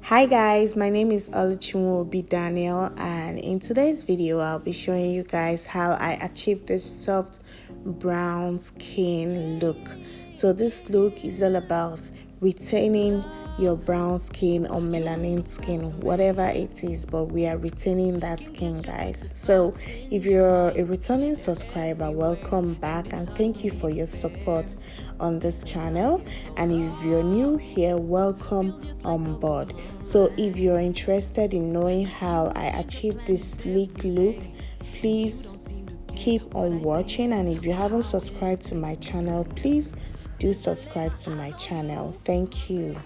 Hi guys, my name is Oluchimuobi Daniel, and in today's video I'll be showing you guys how I achieved this soft brown skin look. So this look is all about retaining your brown skin or melanin skin, whatever it is, but we are retaining that skin, guys. So if you're a returning subscriber, welcome back and thank you for your support on this channel. And if you're new here, welcome on board. So if you're interested in knowing how I achieved this sleek look, please keep on watching. And if you haven't subscribed to my channel, please do subscribe to my channel. Thank you.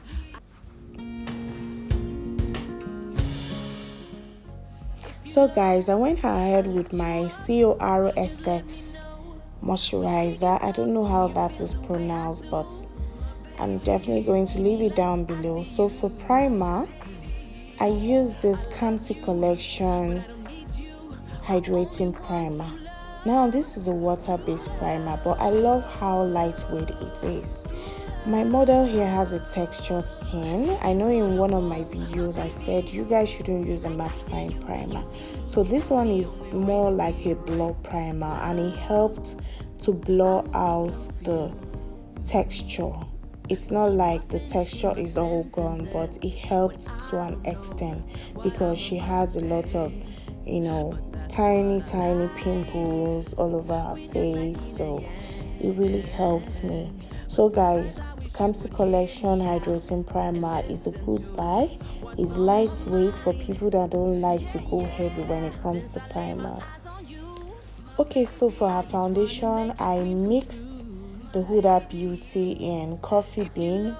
So guys, I went ahead with my CORX moisturizer. I don't know how that is pronounced, but I'm definitely going to leave it down below. So for primer, I use this Kamsicollection Hydrating primer. Now this is a water-based primer, but I love how lightweight it is. My model here has a texture skin. I know in one of my videos I said you guys shouldn't use a mattifying primer. So this one is more like a blur primer, and it helped to blur out the texture. It's not like the texture is all gone, but it helped to an extent because she has a lot of, tiny pimples all over her face. So it really helped me. So guys, Kamsicollection Hydrating Primer is a good buy. It's lightweight for people that don't like to go heavy when it comes to primers. Okay, so for her foundation, I mixed the Hudabeauty in Coffee Bean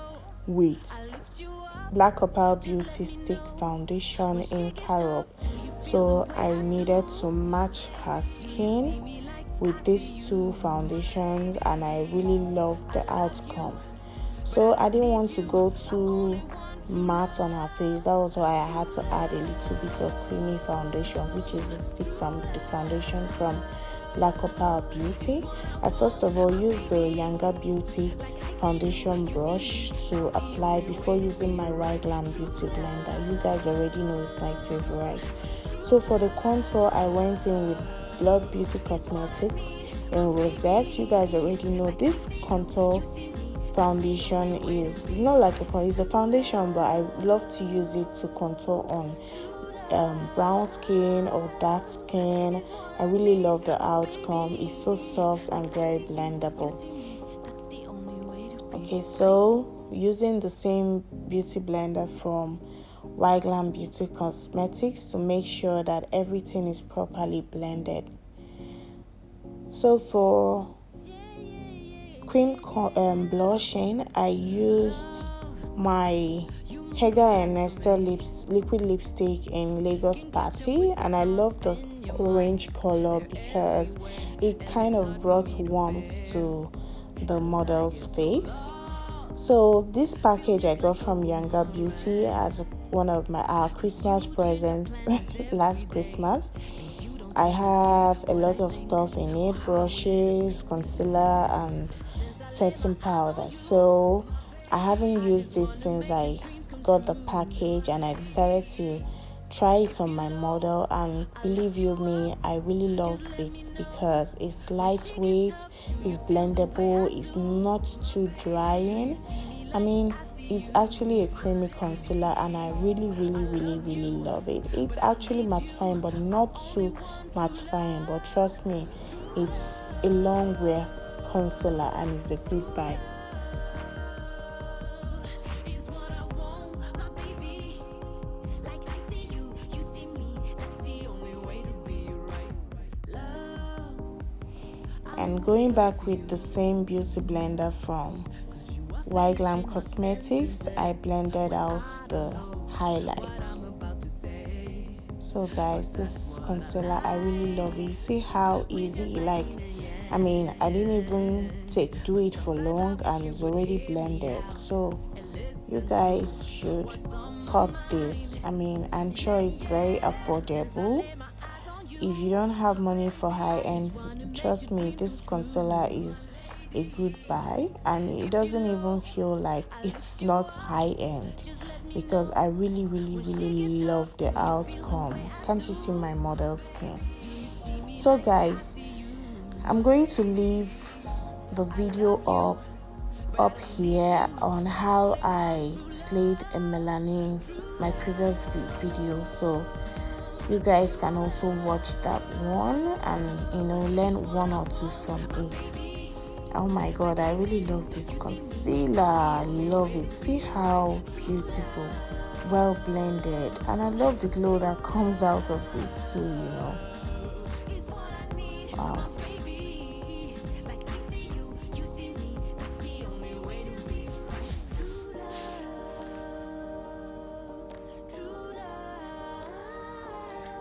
with Black Opal Beauty Stick Foundation in Carob. So I needed to match her skin with these two foundations, and I really loved the outcome. So I didn't want to go too matte on her face. That was why I had to add a little bit of creamy foundation, which is the stick from the foundation from Black Opal Beauty. I first of all used the Yangabeauty foundation brush to apply before using my Glam beauty blender. You guys already know it's my favorite. So for the contour, I went in with Blood Beauty Cosmetics in Rosette. You guys already know this contour foundation it's not like it's a foundation, but I love to use it to contour on brown skin or dark skin. I really love the outcome. It's so soft and very blendable. Okay, so using the same beauty blender from Glam Beauty Cosmetics to make sure that everything is properly blended. So for cream blushing, I used my Hega and Esther liquid lipstick in Lagos Party, and I love the orange color because it kind of brought warmth to the model's face. So this package I got from Yangabeauty as one of our Christmas presents last Christmas. I have a lot of stuff in it: brushes, concealer, and setting powder. So I haven't used it since I got the package, and I decided to try it on my model, and believe you me, I really love it because it's lightweight, it's blendable, it's not too drying. I mean, it's actually a creamy concealer, and I really love it. It's actually mattifying, but not too mattifying, but trust me, it's a long wear concealer and it's a good buy. And going back with the same beauty blender from Glam Cosmetics, I blended out the highlights. So guys, this concealer, I really love it. You see how easy, I didn't even do it for long and it's already blended. So you guys should cop this. I'm sure it's very affordable. If you don't have money for high-end, trust me, this concealer is a good buy, and it doesn't even feel like it's not high end because I really love the outcome. Can't you see my model skin? So guys, I'm going to leave the video up here on how I slayed a melanin, my previous video, so you guys can also watch that one and learn one or two from it. Oh my god, I really love this concealer. I love it. See how beautiful, well blended, and I love the glow that comes out of it too, Wow.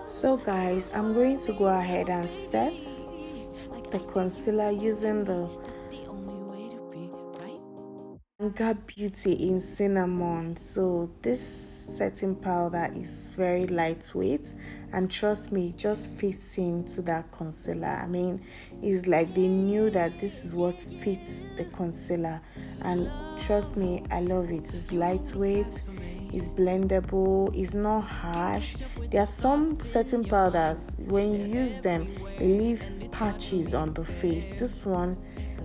So guys, I'm going to go ahead and set the concealer using the Yangabeauty in cinnamon. So this setting powder is very lightweight, and trust me, it just fits into that concealer. I mean, it's like they knew that this is what fits the concealer, and trust me, I love it. It's lightweight, it's blendable, it's not harsh. There are some setting powders, when you use them, it leaves patches on the face. This one,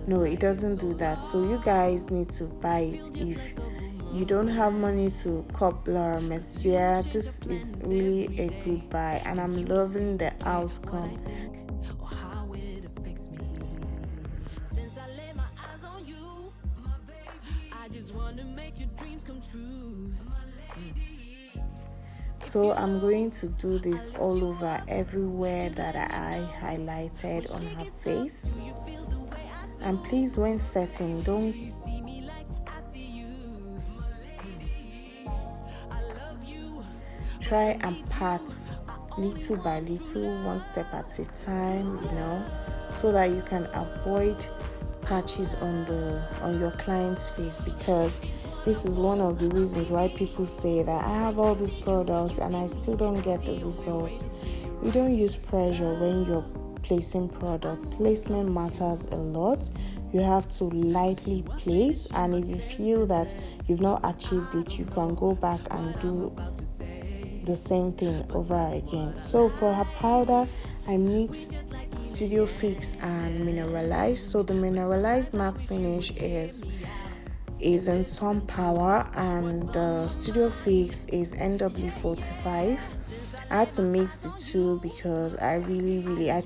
no, it doesn't do that. So you guys need to buy it if you don't have money to cop Laura Mercier. This is really a good buy, and I'm loving the outcome. So I'm going to do this all over everywhere that I highlighted on her face. And please, when setting, don't try and pat little by little, one step at a time, so that you can avoid patches on your client's face, because this is one of the reasons why people say that I have all these products and I still don't get the results. You don't use pressure when you're placing product. Placement matters a lot. You have to lightly place, and if you feel that you've not achieved it, you can go back and do the same thing over again. So for her powder, I mixed Studio Fix and Mineralized. So the Mineralized matte finish is in Sun Power, and the Studio Fix is NW45. I had to mix the two because I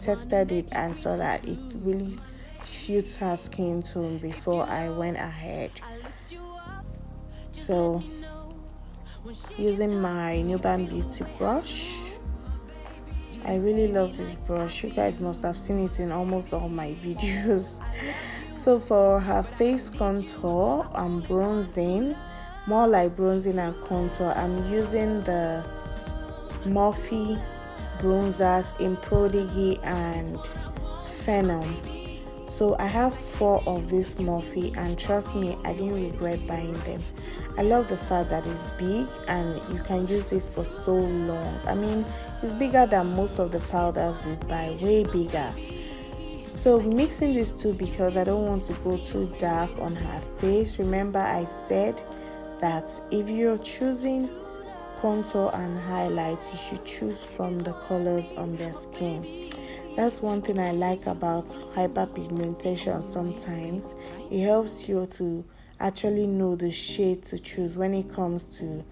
tested it and saw that it really suits her skin tone before I went ahead. So using my Newborn Beauty brush, I really love this brush. You guys must have seen it in almost all my videos. So for her face contour, I'm bronzing, more like bronzing and contour. I'm using the Morphe bronzers in Prodigy and Phenom. So I have 4 of this Morphe, and trust me, I didn't regret buying them. I love the fact that it's big and you can use it for so long. I mean, it's bigger than most of the powders we buy, way bigger. So mixing these two because I don't want to go too dark on her face. Remember, I said that if you're choosing contour and highlights, you should choose from the colors on their skin. That's one thing I like about hyperpigmentation. Sometimes it helps you to actually know the shade to choose when it comes to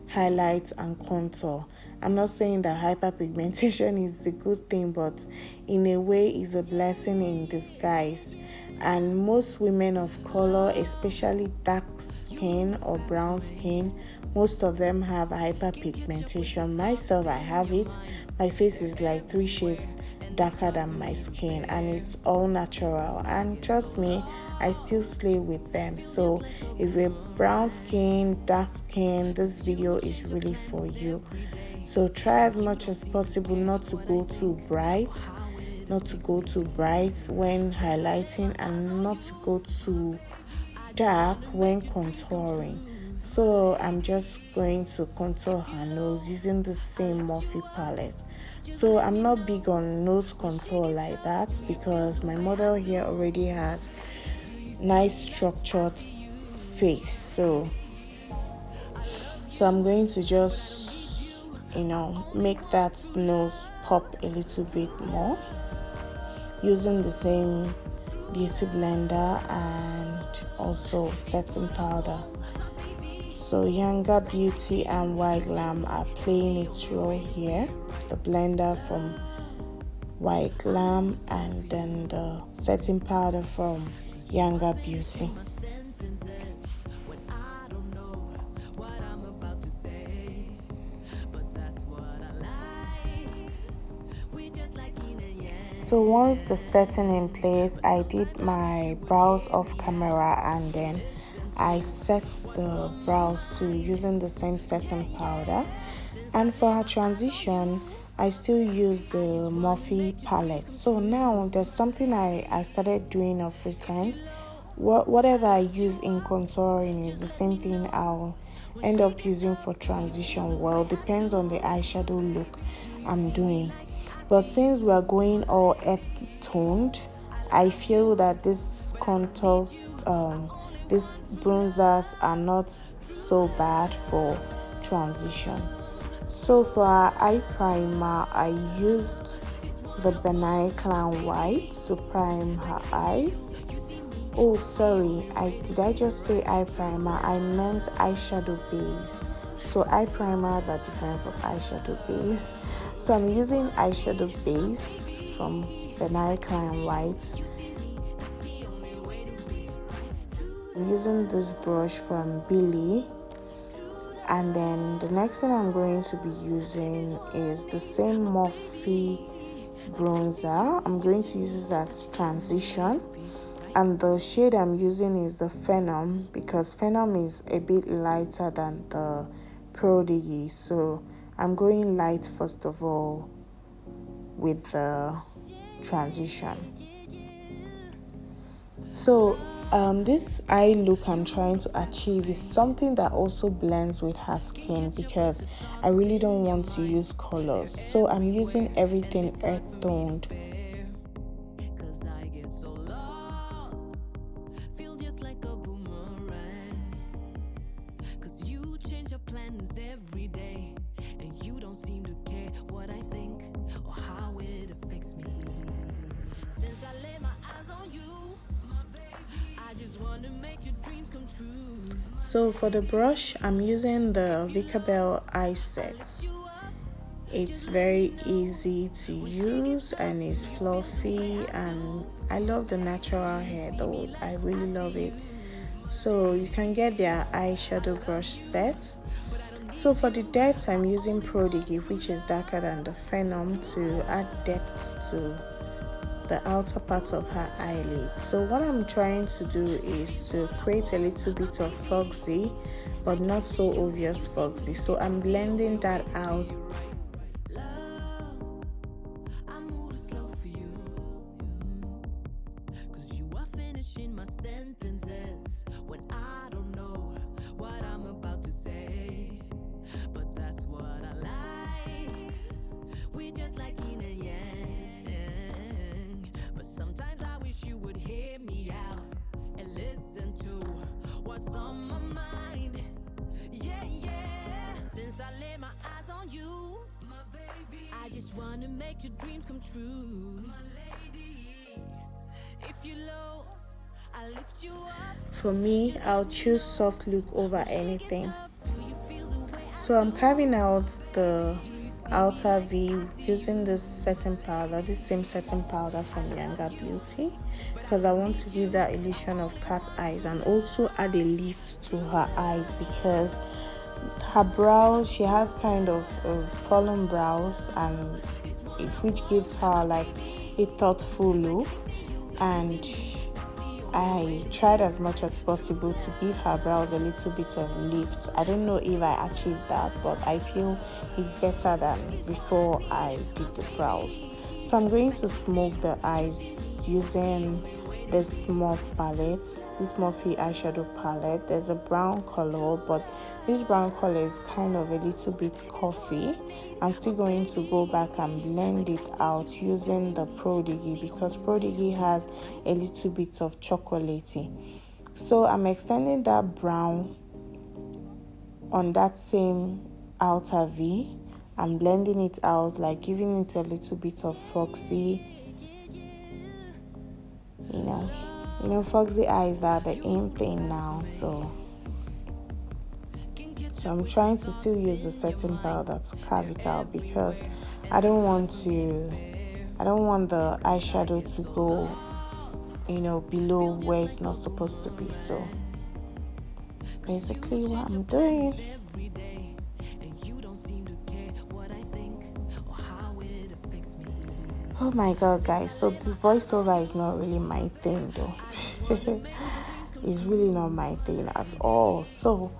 highlights and contour. I'm not saying that hyperpigmentation is a good thing, but in a way is a blessing in disguise. And most women of color, especially dark skin or brown skin, most of them have hyperpigmentation. Myself, I have it. My face is like 3 shades darker than my skin, and it's all natural, and trust me, I still slay with them. So if you're brown skin, dark skin, this video is really for you. So try as much as possible not to go too bright when highlighting, and not to go too dark when contouring. So I'm just going to contour her nose using the same Morphe palette. So I'm not big on nose contour like that because my model here already has nice structured face. So I'm going to just, make that nose pop a little bit more using the same beauty blender and also setting powder. So Yangabeauty and White Glam are playing its role here. The blender from White Glam and then the setting powder from Yangabeauty. So once the setting in place, I did my brows off camera and then I set the brows to using the same setting powder. And for her transition, I still use the Morphe palette. So now there's something I started doing of recent. Whatever I use in contouring is the same thing I'll end up using for transition. Well, depends on the eyeshadow look I'm doing. But since we're going all earth toned, I feel that this contour, these bronzers are not so bad for transition. So for our eye primer, I used the Benign Clown White to prime her eyes. Oh, sorry, did I just say eye primer? I meant eyeshadow base. So eye primers are different from eyeshadow base. So I'm using eyeshadow base from Benign Clown White. I'm using this brush from Billy. And then the next thing I'm going to be using is the same Morphe bronzer. I'm going to use this as transition. And the shade I'm using is the Phenom, because Phenom is a bit lighter than the Prodigy. So I'm going light first of all with the transition. So this eye look I'm trying to achieve is something that also blends with her skin, because I really don't want to use colors. So I'm using everything earth toned. So for the brush, I'm using the Vicabel eye set. It's very easy to use and it's fluffy, and I love the natural hair though. I really love it. So you can get their eyeshadow brush set. So for the depth, I'm using Prodigy, which is darker than the Phenom, to add depth to the outer part of her eyelid. So what I'm trying to do is to create a little bit of Foxy, but not so obvious Foxy. So I'm blending that out. Wanna make your dreams come true, my lady. If you low, I lift you up. For me, I'll choose soft look over anything. So I'm carving out the outer V using this setting powder, this same setting powder from Yangabeauty, because I want to give that illusion of cat eyes and also add a lift to her eyes, because her brows, she has kind of fallen brows, and which gives her like a thoughtful look. And I tried as much as possible to give her brows a little bit of lift. I don't know if I achieved that, but I feel it's better than before I did the brows. So I'm going to smoke the eyes using this Morphe palette, this Morphe eyeshadow palette. There's a brown color, but this brown color is kind of a little bit coffee. I'm still going to go back and blend it out using the Prodigy, because Prodigy has a little bit of chocolatey. So I'm extending that brown on that same outer V. I'm blending it out, like giving it a little bit of Foxy. You know, Foxy eyes are the in thing now, so I'm trying to still use a setting powder to carve it out, because I don't want the eyeshadow to go, below where it's not supposed to be. So basically what I'm doing. Oh my god, guys, so this voiceover is not really my thing though. It's really not my thing at all. So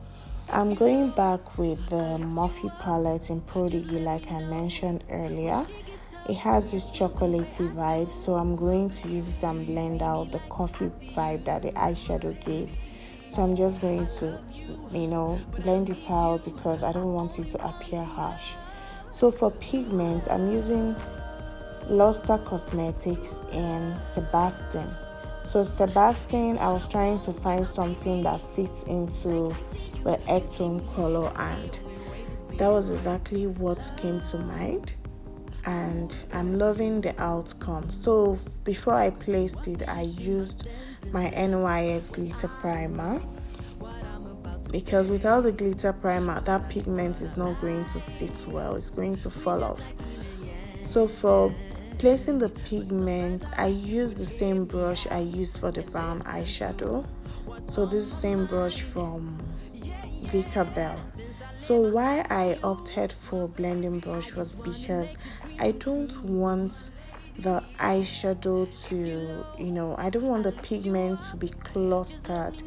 I'm going back with the Morphe palette in Prodigy, like I mentioned earlier. It has this chocolatey vibe, so I'm going to use it and blend out the coffee vibe that the eyeshadow gave. So I'm just going to, blend it out because I don't want it to appear harsh. So for pigment, I'm using Luster Cosmetics and Sebastian. So Sebastian, I was trying to find something that fits into the earth tone color, and that was exactly what came to mind, and I'm loving the outcome. So before I placed it, I used my NYS glitter primer, because without the glitter primer, that pigment is not going to sit well, it's going to fall off. So for placing the pigment, I use the same brush I used for the brown eyeshadow. So this same brush from Bell. So why I opted for blending brush was because I don't want the eyeshadow to, I don't want the pigment to be clustered.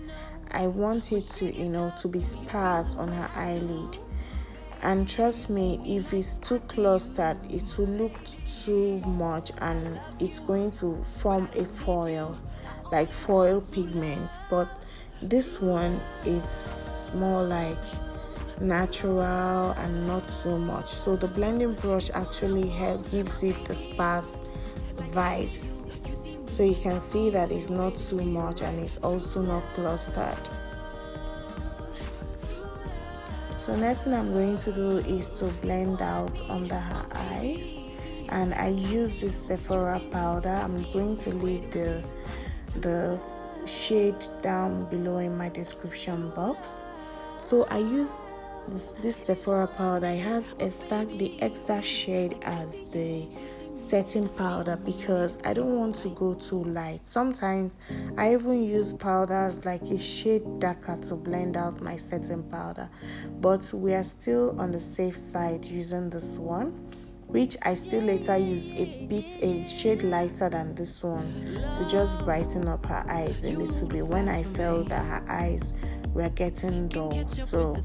I want it to be sparse on her eyelid. And trust me, if it's too clustered, it will look too much and it's going to form a foil, like foil pigment. But this one, it's more like natural and not so much. So the blending brush actually gives it the sparse vibes. So you can see that it's not too much and it's also not clustered. So next thing I'm going to do is to blend out under her eyes, and I use this Sephora powder. I'm going to leave the shade down below in my description box. So I use this Sephora powder. It has the exact shade as the setting powder, because I don't want to go too light. Sometimes I even use powders like a shade darker to blend out my setting powder, but we are still on the safe side using this one, which I still later use a shade lighter than this one to just brighten up her eyes a little bit when I felt that her eyes were getting dull. So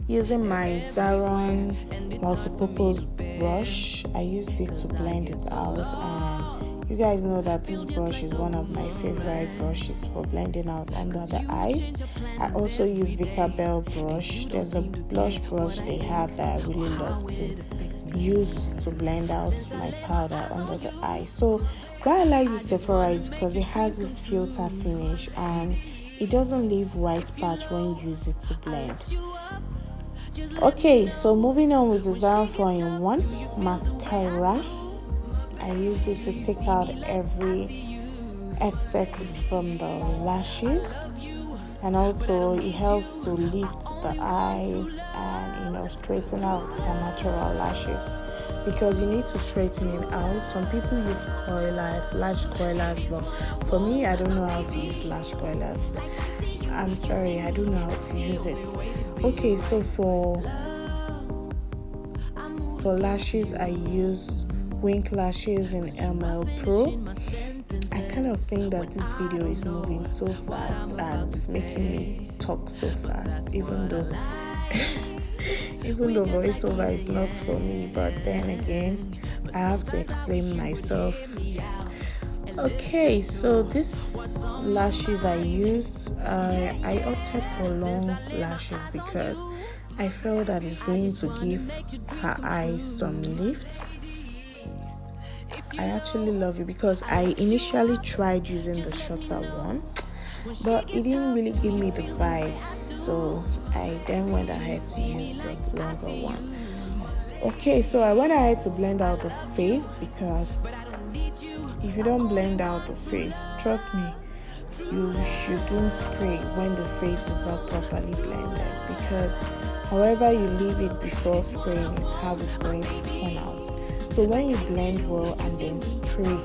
using my Zaron multipurpose brush, I used it to blend it out, and you guys know that this brush is one of my favorite brushes for blending out under the eyes. I also use Bell brush. There's a blush brush they have that I really love to use to blend out my powder under the eye. So why I like this Sephora is because it has this filter finish and it doesn't leave white patch when you use it to blend. Okay, so moving on with the Zaron 4-in-1 mascara. I use it to take out every excesses from the lashes, and also it helps to lift the eyes and straighten out the natural lashes, because you need to straighten it out. Some people use lash coilers, but for me, I don't know how to use lash coilers. I'm sorry, I don't know how to use it. Okay, so for lashes, I use Wink Lashes in ML Pro. I kind of think that this video is moving so fast and it's making me talk so fast, even though voiceover is not for me, but then again, I have to explain myself. Okay, so this lashes I used, I opted for long lashes because I felt that it's going to give her eyes some lift. I actually love it because I initially tried using the shorter one, but it didn't really give me the vibes, so I then went ahead to use the longer one. Okay, so I went ahead to blend out the face because if you don't blend out the face, trust me, you shouldn't spray when the face is not properly blended, because however you leave it before spraying is how it's going to turn out. So when you blend well and then spray,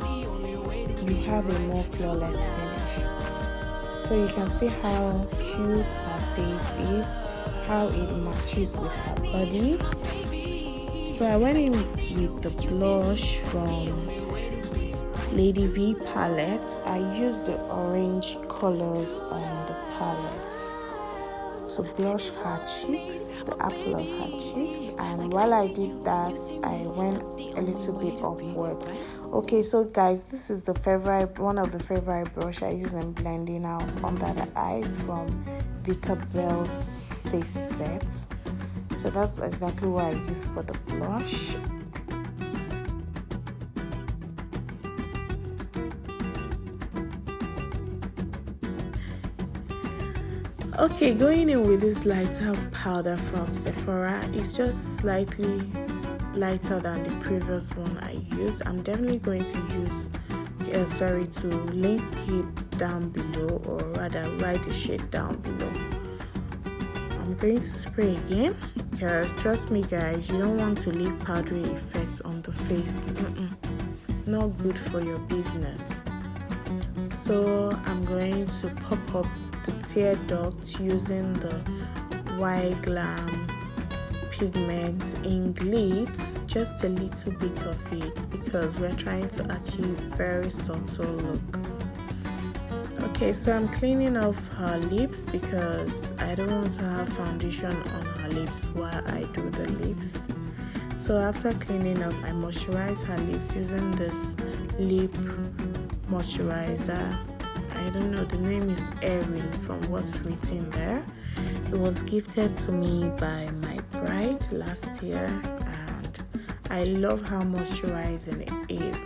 you have a more flawless finish. So you can see how cute her face is, how it matches with her body. So I went in with the blush from Lady V palette. I used the orange colors on the palette. So blush her cheeks, the apple of her cheeks, and while I did that, I went a little bit upwards. Okay, so guys, this is one of the favorite brush I use in blending out under the eyes from Vicabelle's face set. So that's exactly what I use for the blush. Okay, going in with this lighter powder from Sephora. It's just slightly lighter than the previous one I used. I'm definitely going to to link it down below, or rather write the shade down below. I'm going to spray again because trust me guys, you don't want to leave powdery effects on the face. Not good for your business. So I'm going to pop up the tear duct using the white Glam pigment in glitz, just a little bit of it, because we're trying to achieve very subtle look. Okay, so I'm cleaning off her lips because I don't want to have foundation on her lips while I do the lips. So after cleaning off, I moisturize her lips using this lip moisturizer. I don't know, the name is Erin from what's written there. It was gifted to me by my bride last year, and I love how moisturizing it is.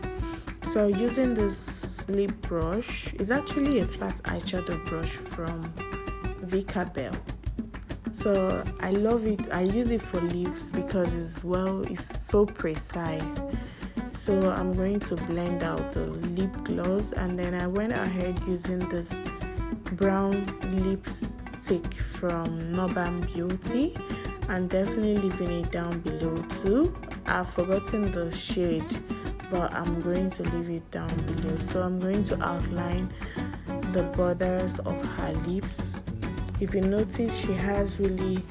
So using this lip brush, it's actually a flat eyeshadow brush from Vicabelle. So I love it. I use it for lips because it's so precise. So I'm going to blend out the lip gloss, and then I went ahead using this brown lipstick from Yangabeauty, and definitely leaving it down below too. I've forgotten the shade, but I'm going to leave it down below. So I'm going to outline the borders of her lips. If you notice, she has really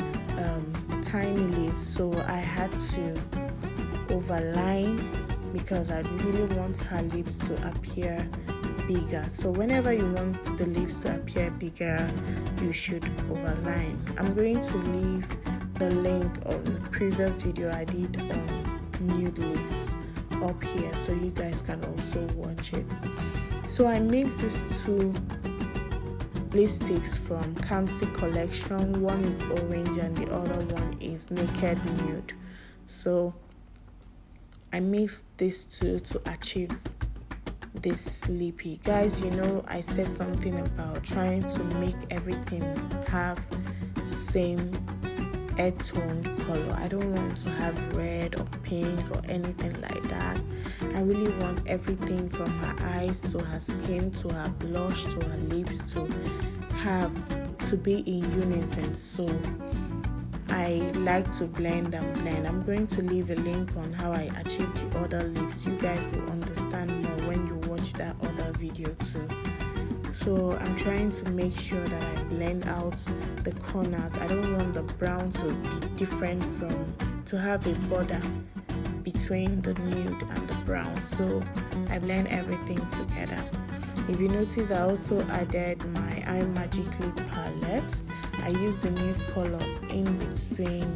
tiny lips, so I had to overline because I really want her lips to appear bigger. So whenever you want the lips to appear bigger, you should overline. I'm going to leave the link of the previous video I did on nude lips up here so you guys can also watch it. So I mixed these two lipsticks from Kamsicollection. One is orange and the other one is naked nude. So I mixed these two to achieve this lippy. Guys, you know I said something about trying to make everything have same earth tone color. I don't want to have red or pink or anything like that. I really want everything from her eyes to her skin to her blush to her lips to be in unison. So I like to blend and blend. I'm going to leave a link on how I achieved the other lips. You guys will understand more when you watch that other video too. So I'm trying to make sure that I blend out the corners. I don't want the brown to be different to have a border between the nude and the brown. So I blend everything together. If you notice, I also added my Imagic lip palette. I used the nude color in between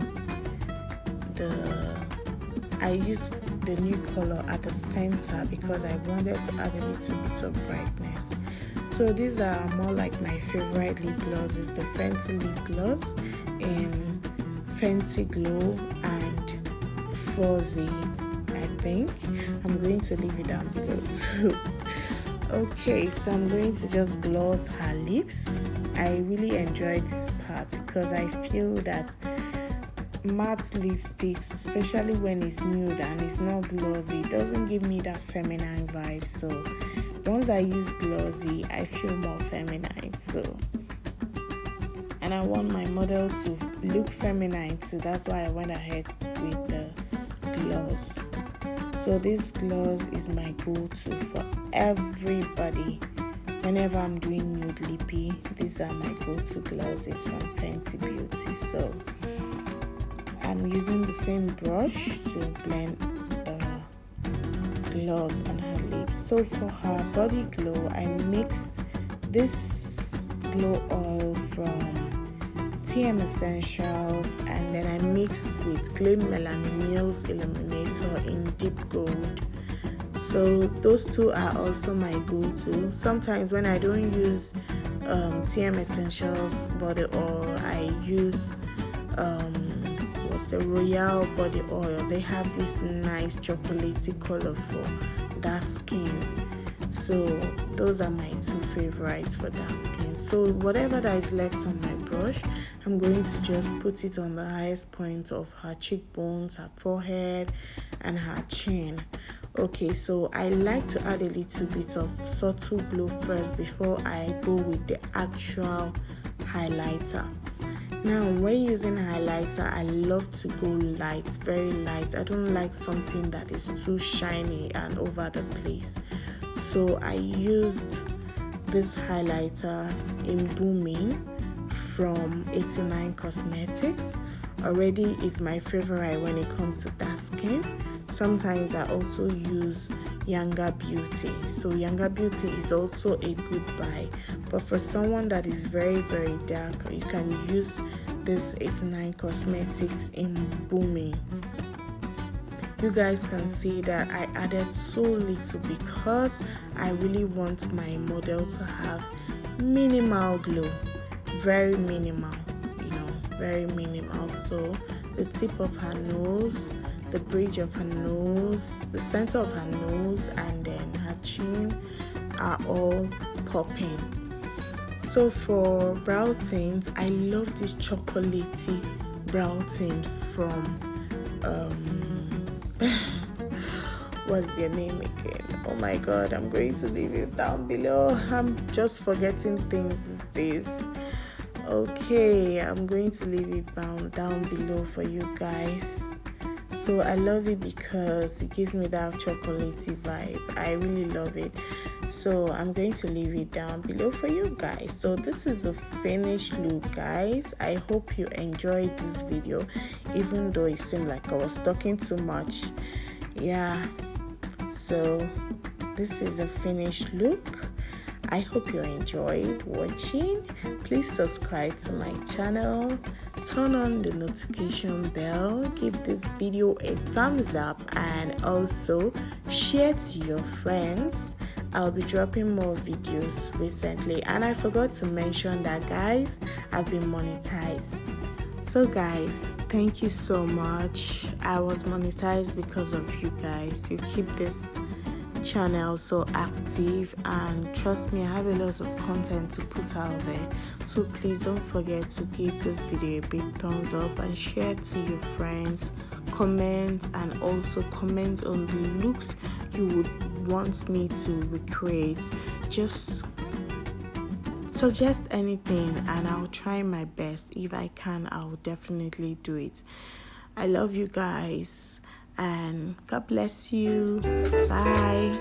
I used the new color at the center because I wanted to add a little bit of brightness. So these are more like my favorite lip gloss. Is the Fenty lip gloss in Fenty Glow and Foxy, I think. I'm going to leave it down below too. Okay, so I'm going to just gloss her lips. I really enjoy this part because I feel that matte lipsticks, especially when it's nude and it's not glossy, it doesn't give me that feminine vibe. So once I use glossy, I feel more feminine. So, and I want my model to look feminine too. That's why I went ahead with the gloss. So this gloss is my go-to for everybody. Whenever I'm doing nude lippy, these are my go-to glosses from Fenty Beauty. So I'm using the same brush to blend the gloss on her lips. So for her body glow, I mixed this glow oil from Tmeseentials, and then I mixed with Gleam Mellanimills Illuminator in deep gold. So those two are also my go-to. Sometimes when I don't use Tmeseentials body oil, I use what's a Royal body oil. They have this nice chocolatey color for dark skin. So those are my two favorites for dark skin. So whatever that is left on my brush, I'm going to just put it on the highest point of her cheekbones, her forehead, and her chin. Okay, so I like to add a little bit of subtle glow first before I go with the actual highlighter. Now, when using highlighter, I love to go light, very light. I don't like something that is too shiny and over the place. So I used this highlighter in Booming from 89 Cosmetics. Already it's my favorite when it comes to dark skin. Sometimes I also use Yangabeauty. So Yangabeauty is also a good buy. But for someone that is very, very dark, you can use this 89 Cosmetics in Booming. You guys can see that I added so little because I really want my model to have minimal glow. Very minimal, very minimal. So the tip of her nose, the bridge of her nose, the center of her nose, and then her chin are all popping. So for brow tint, I love this chocolatey brow tint from what's their name again? Oh my god, I'm going to leave it down below. I'm just forgetting things these days. Okay, I'm going to leave it down below for you guys. So I love it because it gives me that chocolatey vibe. I really love it. So I'm going to leave it down below for you guys. So this is the finished look, guys. I hope you enjoyed this video, even though it seemed like I was talking too much. Yeah, so this is a finished look. I hope you enjoyed watching. Please subscribe to my channel, turn on the notification bell, give this video a thumbs up, and also share to your friends. I'll be dropping more videos recently, and I forgot to mention that, guys, I've been monetized. So guys, thank you so much. I was monetized because of you guys. You keep this channel so active, and trust me, I have a lot of content to put out there. So please don't forget to give this video a big thumbs up and share to your friends. Comment, and also comment on the looks you would want me to recreate. Just suggest anything and I'll try my best. If I can, I'll definitely do it. I love you guys, and God bless you. Bye.